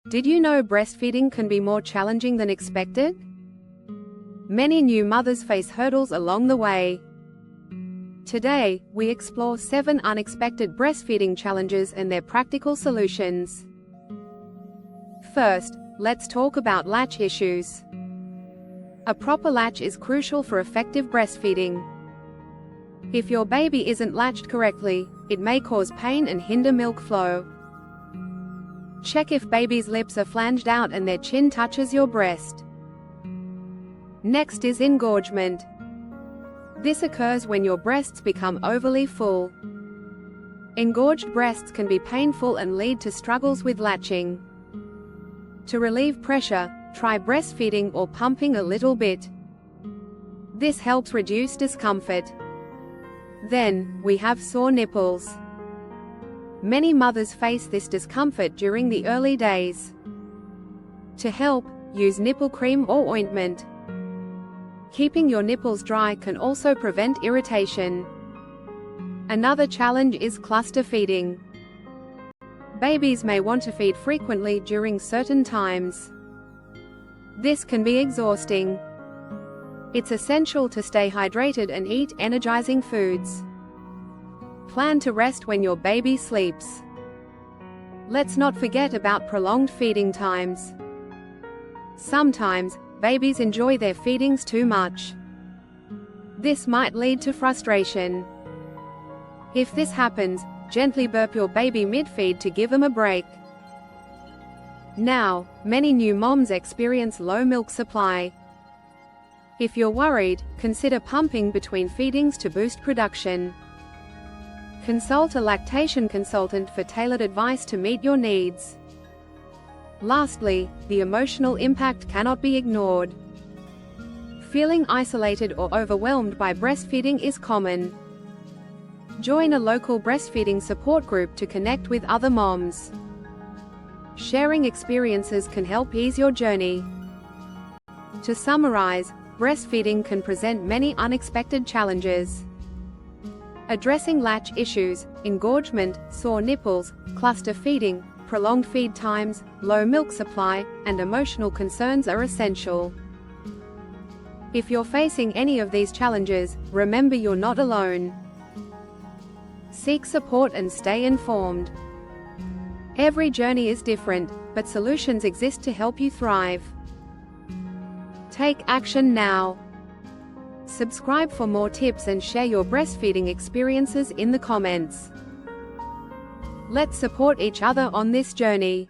Did you know breastfeeding can be more challenging than expected? Many new mothers face hurdles along the way. Today, we explore 7 unexpected breastfeeding challenges and their practical solutions. First, let's talk about latch issues. A proper latch is crucial for effective breastfeeding. If your baby isn't latched correctly, it may cause pain and hinder milk flow. Check if baby's lips are flanged out and their chin touches your breast. Next is engorgement. This occurs when your breasts become overly full. Engorged breasts can be painful and lead to struggles with latching. To relieve pressure, try breastfeeding or pumping a little bit. This helps reduce discomfort. Then, we have sore nipples. Many mothers face this discomfort during the early days. To help, use nipple cream or ointment. Keeping your nipples dry can also prevent irritation. Another challenge is cluster feeding. Babies may want to feed frequently during certain times. This can be exhausting. It's essential to stay hydrated and eat energizing foods. Plan to rest when your baby sleeps. Let's not forget about prolonged feeding times. Sometimes, babies enjoy their feedings too much. This might lead to frustration. If this happens, gently burp your baby mid-feed to give them a break. Now, many new moms experience low milk supply. If you're worried, consider pumping between feedings to boost production. Consult a lactation consultant for tailored advice to meet your needs. Lastly, the emotional impact cannot be ignored. Feeling isolated or overwhelmed by breastfeeding is common. Join a local breastfeeding support group to connect with other moms. Sharing experiences can help ease your journey. To summarize, breastfeeding can present many unexpected challenges. Addressing latch issues, engorgement, sore nipples, cluster feeding, prolonged feed times, low milk supply, and emotional concerns are essential. If you're facing any of these challenges, remember you're not alone. Seek support and stay informed. Every journey is different, but solutions exist to help you thrive. Take action now. Subscribe for more tips and share your breastfeeding experiences in the comments. Let's support each other on this journey.